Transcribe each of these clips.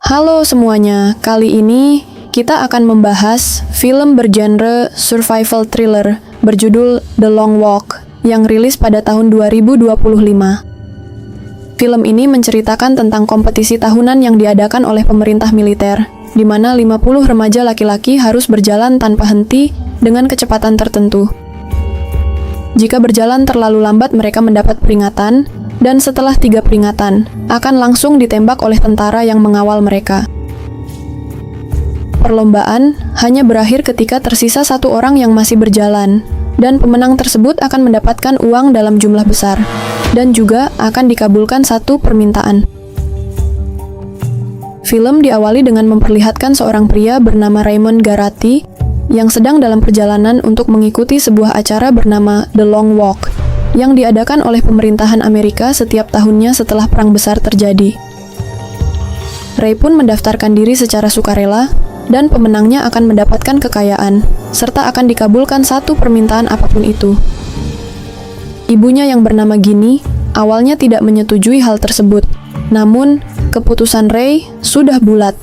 Halo semuanya, kali ini kita akan membahas film bergenre survival thriller berjudul The Long Walk yang rilis pada tahun 2025. Film ini menceritakan tentang kompetisi tahunan yang diadakan oleh pemerintah militer, di mana 50 remaja laki-laki harus berjalan tanpa henti dengan kecepatan tertentu. Jika berjalan terlalu lambat, mereka mendapat peringatan, dan setelah 3 peringatan, akan langsung ditembak oleh tentara yang mengawal mereka. Perlombaan hanya berakhir ketika tersisa 1 orang yang masih berjalan, dan pemenang tersebut akan mendapatkan uang dalam jumlah besar, dan juga akan dikabulkan 1 permintaan. Film diawali dengan memperlihatkan seorang pria bernama Raymond Garaty yang sedang dalam perjalanan untuk mengikuti sebuah acara bernama The Long Walk, yang diadakan oleh pemerintahan Amerika setiap tahunnya setelah Perang Besar terjadi. Ray pun mendaftarkan diri secara sukarela, dan pemenangnya akan mendapatkan kekayaan, serta akan dikabulkan 1 permintaan apapun itu. Ibunya yang bernama Ginny awalnya tidak menyetujui hal tersebut, namun keputusan Ray sudah bulat,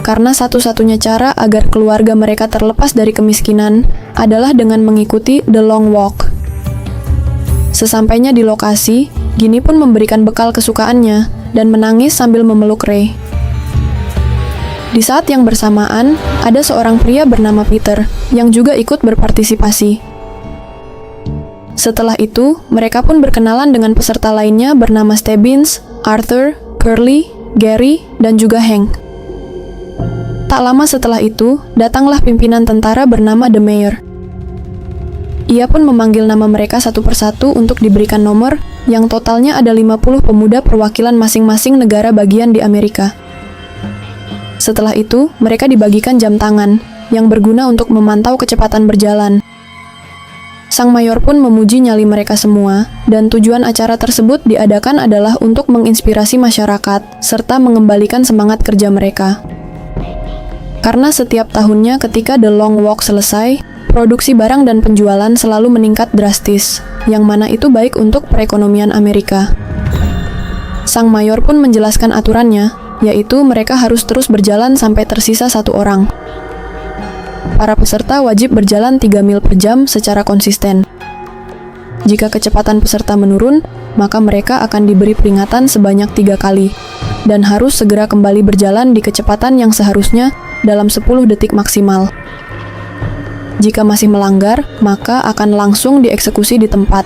karena satu-satunya cara agar keluarga mereka terlepas dari kemiskinan adalah dengan mengikuti The Long Walk. Sesampainya di lokasi, Ginny pun memberikan bekal kesukaannya dan menangis sambil memeluk Ray. Di saat yang bersamaan, ada seorang pria bernama Peter yang juga ikut berpartisipasi. Setelah itu, mereka pun berkenalan dengan peserta lainnya bernama Stebbins, Arthur, Curly, Gary, dan juga Hank. Tak lama setelah itu, datanglah pimpinan tentara bernama The Mayor. Ia pun memanggil nama mereka satu persatu untuk diberikan nomor yang totalnya ada 50 pemuda perwakilan masing-masing negara bagian di Amerika. Setelah itu, mereka dibagikan jam tangan yang berguna untuk memantau kecepatan berjalan. Sang mayor pun memuji nyali mereka semua, dan tujuan acara tersebut diadakan adalah untuk menginspirasi masyarakat serta mengembalikan semangat kerja mereka. Karena setiap tahunnya ketika The Long Walk selesai, produksi barang dan penjualan selalu meningkat drastis, yang mana itu baik untuk perekonomian Amerika. Sang mayor pun menjelaskan aturannya, yaitu mereka harus terus berjalan sampai tersisa 1 orang. Para peserta wajib berjalan 3 mil per jam secara konsisten. Jika kecepatan peserta menurun, maka mereka akan diberi peringatan sebanyak 3 kali, dan harus segera kembali berjalan di kecepatan yang seharusnya dalam 10 detik maksimal. Jika masih melanggar, maka akan langsung dieksekusi di tempat.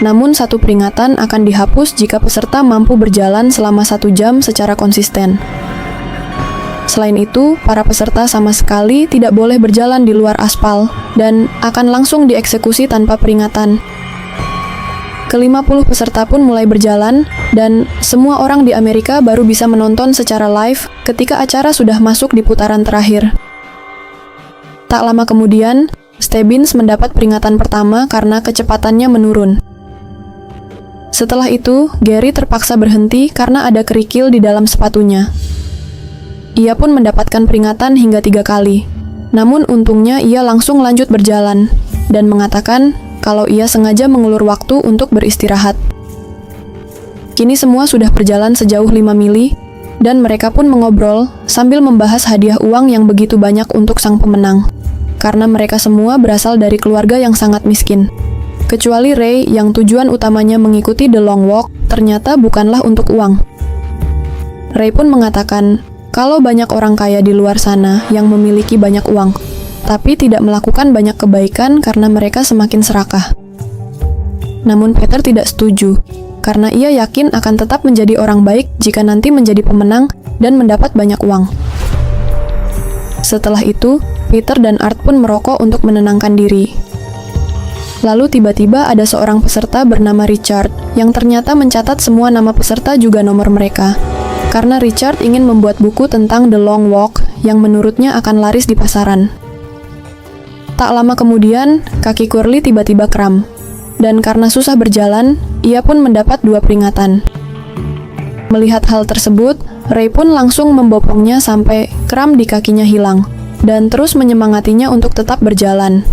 Namun 1 peringatan akan dihapus jika peserta mampu berjalan selama 1 jam secara konsisten. Selain itu, para peserta sama sekali tidak boleh berjalan di luar aspal dan akan langsung dieksekusi tanpa peringatan. Ke-50 peserta pun mulai berjalan, dan semua orang di Amerika baru bisa menonton secara live ketika acara sudah masuk di putaran terakhir. Tak lama kemudian, Stebbins mendapat peringatan pertama karena kecepatannya menurun. Setelah itu, Gary terpaksa berhenti karena ada kerikil di dalam sepatunya. Ia pun mendapatkan peringatan hingga 3 kali. Namun untungnya ia langsung lanjut berjalan, dan mengatakan kalau ia sengaja mengulur waktu untuk beristirahat. Kini semua sudah berjalan sejauh 5 mili, dan mereka pun mengobrol sambil membahas hadiah uang yang begitu banyak untuk sang pemenang. Karena mereka semua berasal dari keluarga yang sangat miskin. Kecuali Ray yang tujuan utamanya mengikuti The Long Walk ternyata bukanlah untuk uang. Ray pun mengatakan kalau banyak orang kaya di luar sana yang memiliki banyak uang, tapi tidak melakukan banyak kebaikan karena mereka semakin serakah. Namun Peter tidak setuju, karena ia yakin akan tetap menjadi orang baik jika nanti menjadi pemenang dan mendapat banyak uang. Setelah itu, Peter dan Art pun merokok untuk menenangkan diri. Lalu tiba-tiba ada seorang peserta bernama Richard yang ternyata mencatat semua nama peserta juga nomor mereka. Karena Richard ingin membuat buku tentang The Long Walk yang menurutnya akan laris di pasaran. Tak lama kemudian, kaki Curly tiba-tiba kram. Dan karena susah berjalan, ia pun mendapat 2 peringatan. Melihat hal tersebut, Ray pun langsung membopongnya sampai kram di kakinya hilang, dan terus menyemangatinya untuk tetap berjalan.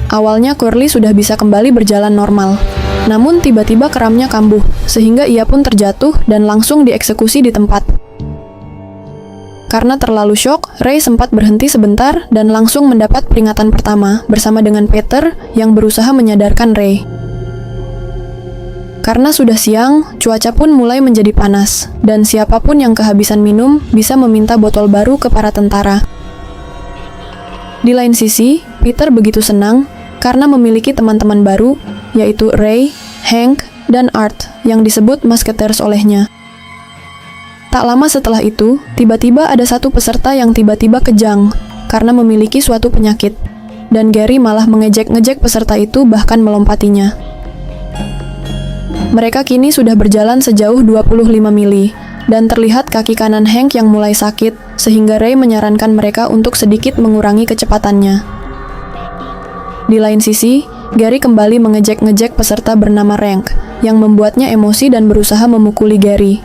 Awalnya Curly sudah bisa kembali berjalan normal, namun tiba-tiba keramnya kambuh, sehingga ia pun terjatuh dan langsung dieksekusi di tempat. Karena terlalu syok, Ray sempat berhenti sebentar dan langsung mendapat peringatan pertama bersama dengan Peter yang berusaha menyadarkan Ray. Karena sudah siang, cuaca pun mulai menjadi panas, dan siapapun yang kehabisan minum bisa meminta botol baru ke para tentara. Di lain sisi, Peter begitu senang karena memiliki teman-teman baru, yaitu Ray, Hank, dan Art yang disebut Musketeers olehnya. Tak lama setelah itu, tiba-tiba ada satu peserta yang tiba-tiba kejang karena memiliki suatu penyakit, dan Gary malah mengejek-ngejek peserta itu bahkan melompatinya. Mereka kini sudah berjalan sejauh 25 mili, dan terlihat kaki kanan Hank yang mulai sakit, sehingga Ray menyarankan mereka untuk sedikit mengurangi kecepatannya. Di lain sisi, Gary kembali mengejek-ngejek peserta bernama Rank, yang membuatnya emosi dan berusaha memukuli Gary.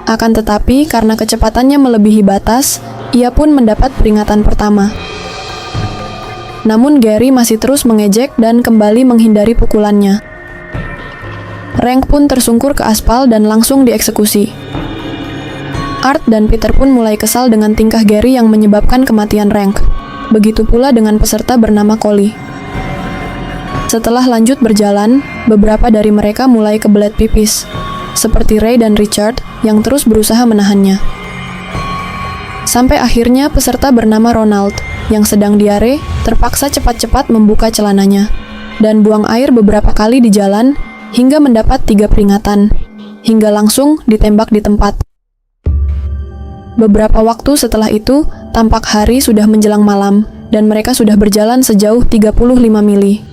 Akan tetapi, karena kecepatannya melebihi batas, ia pun mendapat peringatan pertama. Namun Gary masih terus mengejek dan kembali menghindari pukulannya. Rank pun tersungkur ke aspal dan langsung dieksekusi. Art dan Peter pun mulai kesal dengan tingkah Gary yang menyebabkan kematian Rank. Begitu pula dengan peserta bernama Collie. Setelah lanjut berjalan, beberapa dari mereka mulai kebelet pipis, seperti Ray dan Richard yang terus berusaha menahannya. Sampai akhirnya peserta bernama Ronald yang sedang diare terpaksa cepat-cepat membuka celananya dan buang air beberapa kali di jalan hingga mendapat 3 peringatan, hingga langsung ditembak di tempat. Beberapa waktu setelah itu, tampak hari sudah menjelang malam dan mereka sudah berjalan sejauh 35 mili.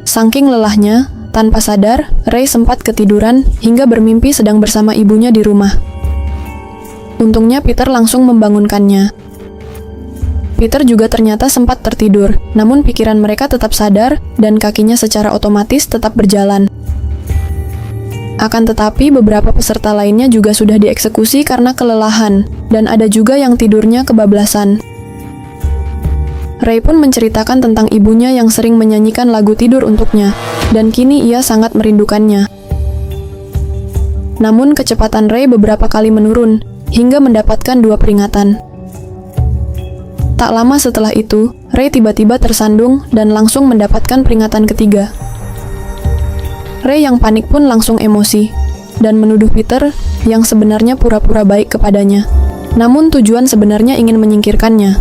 Saking lelahnya, tanpa sadar, Ray sempat ketiduran hingga bermimpi sedang bersama ibunya di rumah. Untungnya Peter langsung membangunkannya. Peter juga ternyata sempat tertidur, namun pikiran mereka tetap sadar dan kakinya secara otomatis tetap berjalan. Akan tetapi beberapa peserta lainnya juga sudah dieksekusi karena kelelahan, dan ada juga yang tidurnya kebablasan. Ray pun menceritakan tentang ibunya yang sering menyanyikan lagu tidur untuknya, dan kini ia sangat merindukannya. Namun kecepatan Ray beberapa kali menurun, hingga mendapatkan 2 peringatan. Tak lama setelah itu, Ray tiba-tiba tersandung dan langsung mendapatkan peringatan ketiga. Ray yang panik pun langsung emosi, dan menuduh Peter yang sebenarnya pura-pura baik kepadanya. Namun tujuan sebenarnya ingin menyingkirkannya.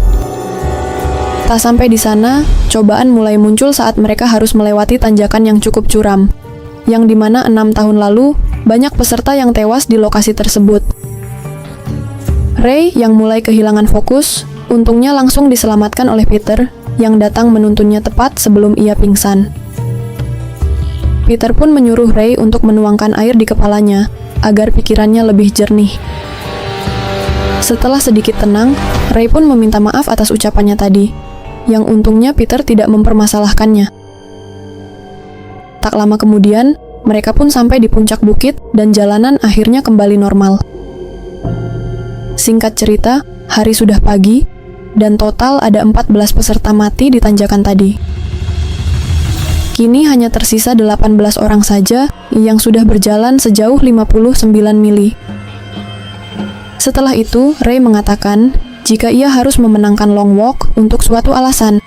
Tak sampai di sana, cobaan mulai muncul saat mereka harus melewati tanjakan yang cukup curam, yang dimana 6 tahun lalu, banyak peserta yang tewas di lokasi tersebut. Ray yang mulai kehilangan fokus, untungnya langsung diselamatkan oleh Peter, yang datang menuntunnya tepat sebelum ia pingsan. Peter pun menyuruh Ray untuk menuangkan air di kepalanya, agar pikirannya lebih jernih. Setelah sedikit tenang, Ray pun meminta maaf atas ucapannya tadi, yang untungnya Peter tidak mempermasalahkannya. Tak lama kemudian, mereka pun sampai di puncak bukit dan jalanan akhirnya kembali normal. Singkat cerita, hari sudah pagi, dan total ada 14 peserta mati di tanjakan tadi. Kini hanya tersisa 18 orang saja yang sudah berjalan sejauh 59 mili. Setelah itu, Ray mengatakan jika ia harus memenangkan long walk untuk suatu alasan.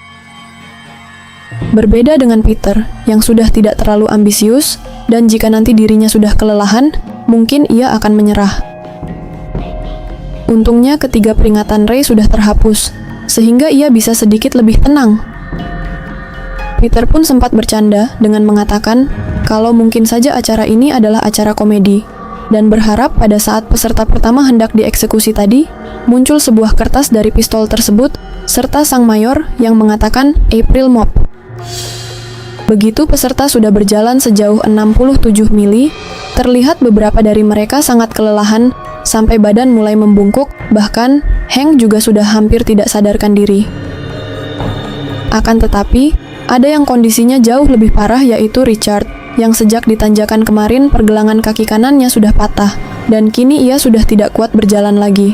Berbeda dengan Peter, yang sudah tidak terlalu ambisius, dan jika nanti dirinya sudah kelelahan, mungkin ia akan menyerah. Untungnya ketiga peringatan Ray sudah terhapus, sehingga ia bisa sedikit lebih tenang. Peter pun sempat bercanda dengan mengatakan kalau mungkin saja acara ini adalah acara komedi, dan berharap pada saat peserta pertama hendak dieksekusi tadi, muncul sebuah kertas dari pistol tersebut, serta sang mayor yang mengatakan April Mop. Begitu peserta sudah berjalan sejauh 67 mili, terlihat beberapa dari mereka sangat kelelahan, sampai badan mulai membungkuk, bahkan Hank juga sudah hampir tidak sadarkan diri. Akan tetapi, ada yang kondisinya jauh lebih parah yaitu Richard, yang sejak di tanjakan kemarin pergelangan kaki kanannya sudah patah, dan kini ia sudah tidak kuat berjalan lagi.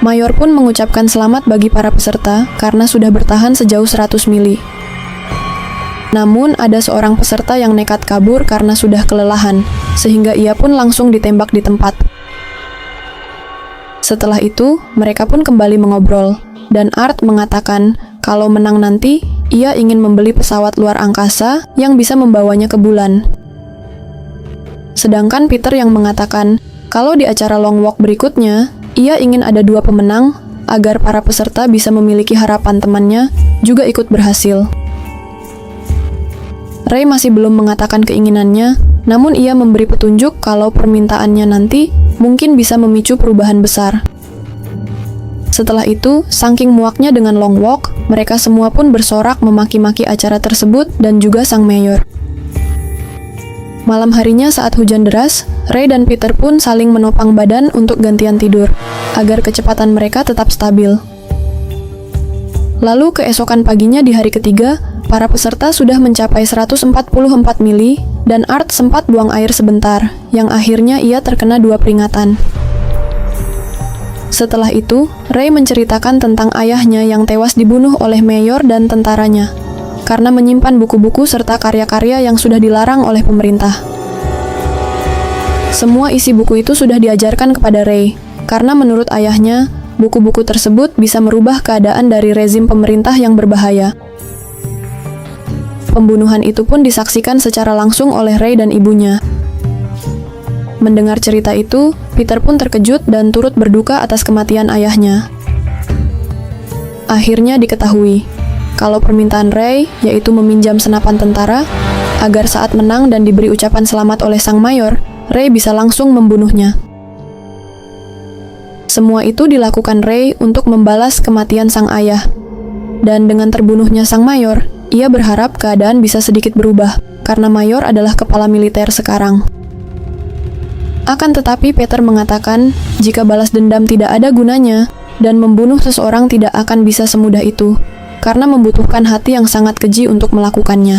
Mayor pun mengucapkan selamat bagi para peserta karena sudah bertahan sejauh 100 mili. Namun ada seorang peserta yang nekat kabur karena sudah kelelahan, sehingga ia pun langsung ditembak di tempat. Setelah itu, mereka pun kembali mengobrol, dan Art mengatakan kalau menang nanti, ia ingin membeli pesawat luar angkasa yang bisa membawanya ke bulan. Sedangkan Peter yang mengatakan kalau di acara Long Walk berikutnya, ia ingin ada 2 pemenang agar para peserta bisa memiliki harapan temannya juga ikut berhasil. Ray masih belum mengatakan keinginannya, namun ia memberi petunjuk kalau permintaannya nanti mungkin bisa memicu perubahan besar. Setelah itu, saking muaknya dengan Long Walk, mereka semua pun bersorak memaki-maki acara tersebut dan juga sang mayor. Malam harinya saat hujan deras, Ray dan Peter pun saling menopang badan untuk gantian tidur, agar kecepatan mereka tetap stabil. Lalu keesokan paginya di hari ketiga, para peserta sudah mencapai 144 mili, dan Art sempat buang air sebentar, yang akhirnya ia terkena 2 peringatan. Setelah itu, Ray menceritakan tentang ayahnya yang tewas dibunuh oleh mayor dan tentaranya, karena menyimpan buku-buku serta karya-karya yang sudah dilarang oleh pemerintah. Semua isi buku itu sudah diajarkan kepada Ray, karena menurut ayahnya, buku-buku tersebut bisa merubah keadaan dari rezim pemerintah yang berbahaya. Pembunuhan itu pun disaksikan secara langsung oleh Ray dan ibunya. Mendengar cerita itu, Peter pun terkejut dan turut berduka atas kematian ayahnya. Akhirnya diketahui kalau permintaan Ray, yaitu meminjam senapan tentara, agar saat menang dan diberi ucapan selamat oleh sang mayor, Ray bisa langsung membunuhnya. Semua itu dilakukan Ray untuk membalas kematian sang ayah. Dan dengan terbunuhnya sang mayor, ia berharap keadaan bisa sedikit berubah, karena mayor adalah kepala militer sekarang. Akan tetapi Peter mengatakan, jika balas dendam tidak ada gunanya, dan membunuh seseorang tidak akan bisa semudah itu, karena membutuhkan hati yang sangat keji untuk melakukannya.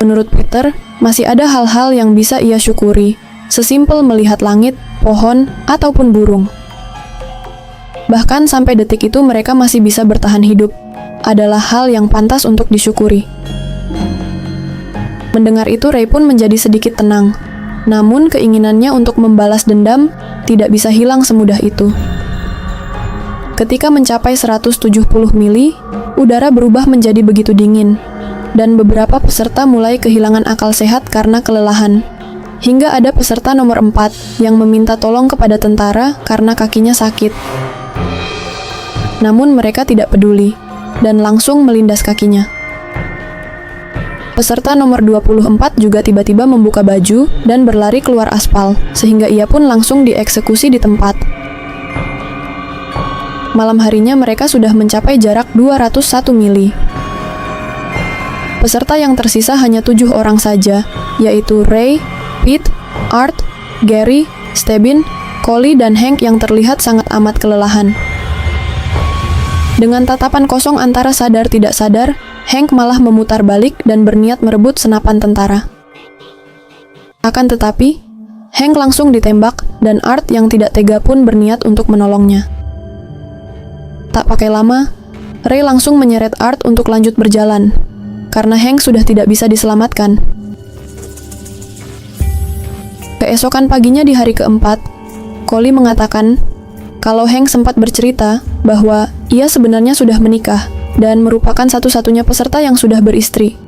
Menurut Peter, masih ada hal-hal yang bisa ia syukuri, sesimpel melihat langit, pohon, ataupun burung. Bahkan sampai detik itu mereka masih bisa bertahan hidup, adalah hal yang pantas untuk disyukuri. Mendengar itu Ray pun menjadi sedikit tenang, namun keinginannya untuk membalas dendam tidak bisa hilang semudah itu. Ketika mencapai 170 mili, udara berubah menjadi begitu dingin, dan beberapa peserta mulai kehilangan akal sehat karena kelelahan. Hingga ada peserta nomor 4 yang meminta tolong kepada tentara karena kakinya sakit. Namun mereka tidak peduli, dan langsung melindas kakinya. Peserta nomor 24 juga tiba-tiba membuka baju dan berlari keluar aspal, sehingga ia pun langsung dieksekusi di tempat. Malam harinya mereka sudah mencapai jarak 201 mili. Peserta yang tersisa hanya 7 orang saja, yaitu Ray, Pete, Art, Gary, Stebbins, Collie, dan Hank yang terlihat sangat amat kelelahan. Dengan tatapan kosong antara sadar tidak sadar, Hank malah memutar balik dan berniat merebut senapan tentara. Akan tetapi, Hank langsung ditembak dan Art yang tidak tega pun berniat untuk menolongnya. Tak pakai lama, Ray langsung menyeret Art untuk lanjut berjalan, karena Hank sudah tidak bisa diselamatkan. Keesokan paginya di hari keempat, Collie mengatakan kalau Hank sempat bercerita bahwa ia sebenarnya sudah menikah dan merupakan satu-satunya peserta yang sudah beristri.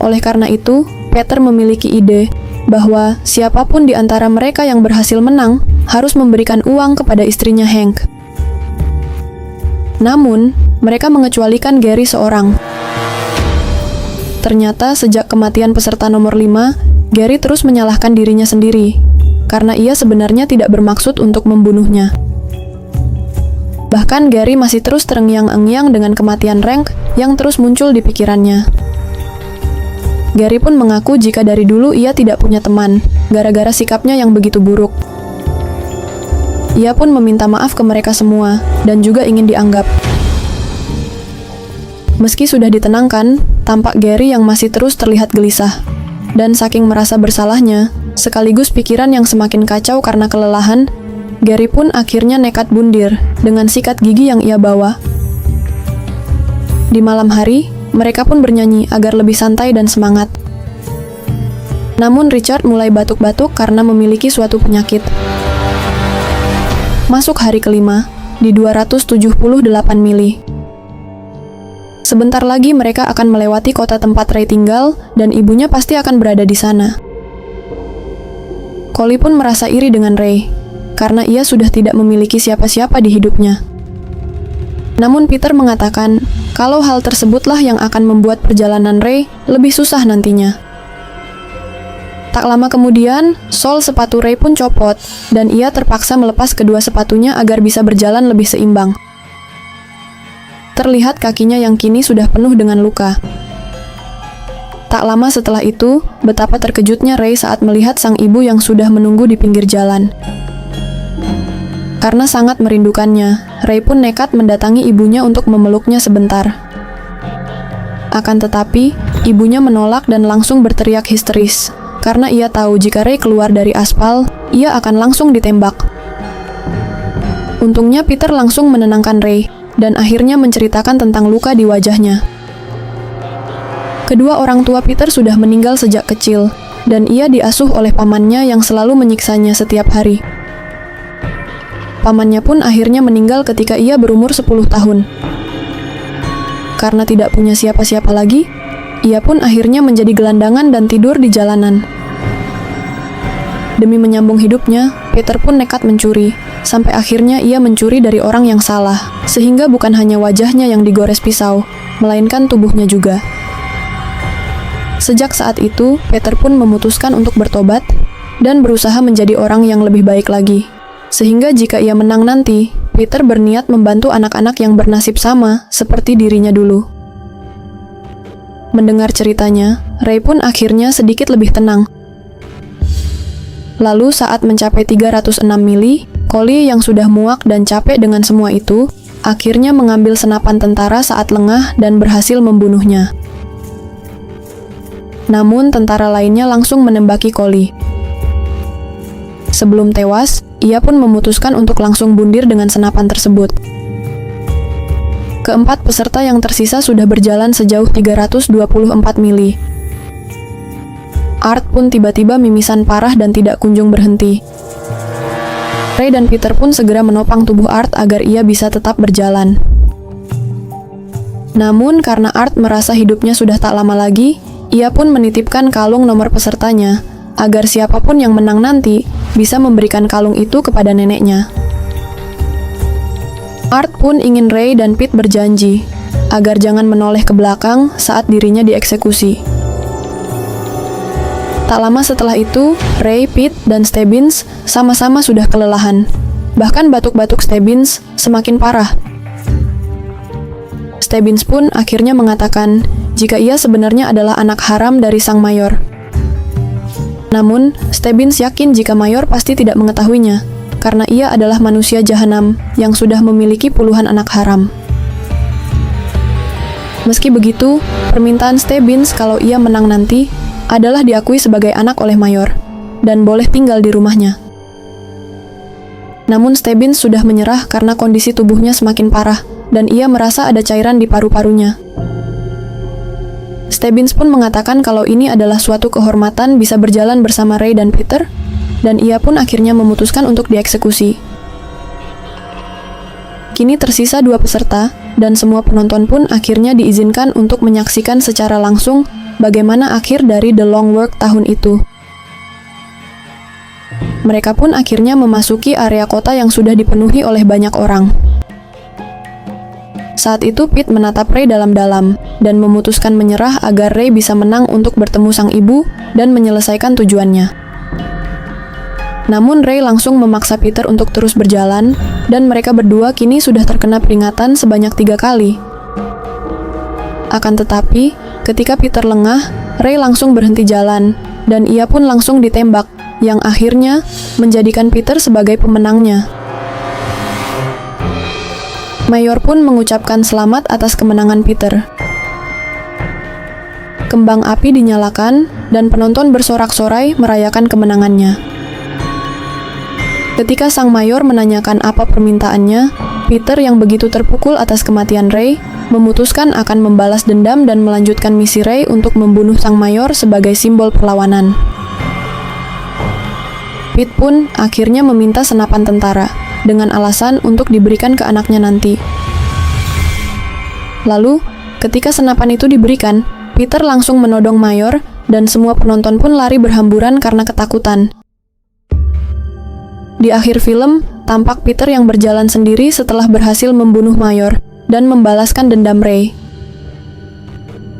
Oleh karena itu, Peter memiliki ide bahwa siapapun di antara mereka yang berhasil menang harus memberikan uang kepada istrinya Hank. Namun, mereka mengecualikan Gary seorang. Ternyata sejak kematian peserta nomor 5, Gary terus menyalahkan dirinya sendiri, karena ia sebenarnya tidak bermaksud untuk membunuhnya. Bahkan Gary masih terus terengiang-engiang dengan kematian Hank yang terus muncul di pikirannya. Gary pun mengaku jika dari dulu ia tidak punya teman, gara-gara sikapnya yang begitu buruk. Ia pun meminta maaf ke mereka semua, dan juga ingin dianggap. Meski sudah ditenangkan, tampak Gary yang masih terus terlihat gelisah. Dan saking merasa bersalahnya, sekaligus pikiran yang semakin kacau karena kelelahan, Gary pun akhirnya nekat bundir dengan sikat gigi yang ia bawa. Di malam hari, mereka pun bernyanyi agar lebih santai dan semangat. Namun Richard mulai batuk-batuk karena memiliki suatu penyakit. masuk hari kelima di 278 mili. Sebentar lagi mereka akan melewati kota tempat Ray tinggal dan ibunya pasti akan berada di sana. Collie pun merasa iri dengan Ray, karena ia sudah tidak memiliki siapa-siapa di hidupnya. Namun Peter mengatakan kalau hal tersebutlah yang akan membuat perjalanan Ray lebih susah nantinya. Tak lama kemudian, sol sepatu Ray pun copot, dan ia terpaksa melepas kedua sepatunya agar bisa berjalan lebih seimbang. Terlihat kakinya yang kini sudah penuh dengan luka. Tak lama setelah itu, betapa terkejutnya Ray saat melihat sang ibu yang sudah menunggu di pinggir jalan. Karena sangat merindukannya, Ray pun nekat mendatangi ibunya untuk memeluknya sebentar. Akan tetapi, ibunya menolak dan langsung berteriak histeris, karena ia tahu jika Ray keluar dari aspal, ia akan langsung ditembak. Untungnya Peter langsung menenangkan Ray, dan akhirnya menceritakan tentang luka di wajahnya. Kedua orang tua Peter sudah meninggal sejak kecil, dan ia diasuh oleh pamannya yang selalu menyiksanya setiap hari. Pamannya pun akhirnya meninggal ketika ia berumur 10 tahun. Karena tidak punya siapa-siapa lagi, ia pun akhirnya menjadi gelandangan dan tidur di jalanan. Demi menyambung hidupnya, Peter pun nekat mencuri, sampai akhirnya ia mencuri dari orang yang salah, sehingga bukan hanya wajahnya yang digores pisau, melainkan tubuhnya juga. Sejak saat itu, Peter pun memutuskan untuk bertobat dan berusaha menjadi orang yang lebih baik lagi. Sehingga jika ia menang nanti, Peter berniat membantu anak-anak yang bernasib sama seperti dirinya dulu. Mendengar ceritanya, Ray pun akhirnya sedikit lebih tenang. Lalu saat mencapai 306 mili, Collie yang sudah muak dan capek dengan semua itu, akhirnya mengambil senapan tentara saat lengah dan berhasil membunuhnya. Namun tentara lainnya langsung menembaki Collie. Sebelum tewas, ia pun memutuskan untuk langsung bundir dengan senapan tersebut. Keempat peserta yang tersisa sudah berjalan sejauh 324 mili. Art pun tiba-tiba mimisan parah dan tidak kunjung berhenti. Ray dan Peter pun segera menopang tubuh Art agar ia bisa tetap berjalan. Namun karena Art merasa hidupnya sudah tak lama lagi, ia pun menitipkan kalung nomor pesertanya, agar siapapun yang menang nanti bisa memberikan kalung itu kepada neneknya. Art pun ingin Ray dan Pete berjanji agar jangan menoleh ke belakang saat dirinya dieksekusi. Tak lama setelah itu, Ray, Pete, dan Stebbins sama-sama sudah kelelahan. Bahkan batuk-batuk Stebbins semakin parah. Stebbins pun akhirnya mengatakan jika ia sebenarnya adalah anak haram dari sang mayor. Namun, Stebbins yakin jika mayor pasti tidak mengetahuinya, karena ia adalah manusia jahanam yang sudah memiliki puluhan anak haram. Meski begitu, permintaan Stebbins kalau ia menang nanti adalah diakui sebagai anak oleh mayor, dan boleh tinggal di rumahnya. Namun Stebbins sudah menyerah karena kondisi tubuhnya semakin parah, dan ia merasa ada cairan di paru-parunya. Stebbins pun mengatakan kalau ini adalah suatu kehormatan bisa berjalan bersama Ray dan Peter, dan ia pun akhirnya memutuskan untuk dieksekusi. Kini tersisa 2 peserta, dan semua penonton pun akhirnya diizinkan untuk menyaksikan secara langsung bagaimana akhir dari The Long Work tahun itu. Mereka pun akhirnya memasuki area kota yang sudah dipenuhi oleh banyak orang. Saat itu Pete menatap Ray dalam-dalam dan memutuskan menyerah agar Ray bisa menang untuk bertemu sang ibu dan menyelesaikan tujuannya. Namun Ray langsung memaksa Peter untuk terus berjalan, dan mereka berdua kini sudah terkena peringatan sebanyak 3 kali. Akan tetapi, ketika Peter lengah, Ray langsung berhenti jalan, dan ia pun langsung ditembak, yang akhirnya menjadikan Peter sebagai pemenangnya. Mayor pun mengucapkan selamat atas kemenangan Peter. Kembang api dinyalakan, dan penonton bersorak-sorai merayakan kemenangannya. Ketika sang mayor menanyakan apa permintaannya, Peter yang begitu terpukul atas kematian Ray, memutuskan akan membalas dendam dan melanjutkan misi Ray untuk membunuh sang mayor sebagai simbol perlawanan. Pete pun akhirnya meminta senapan tentara, dengan alasan untuk diberikan ke anaknya nanti. Lalu, ketika senapan itu diberikan, Peter langsung menodong Mayor, dan semua penonton pun lari berhamburan karena ketakutan. Di akhir film, tampak Peter yang berjalan sendiri setelah berhasil membunuh Mayor dan membalaskan dendam Ray.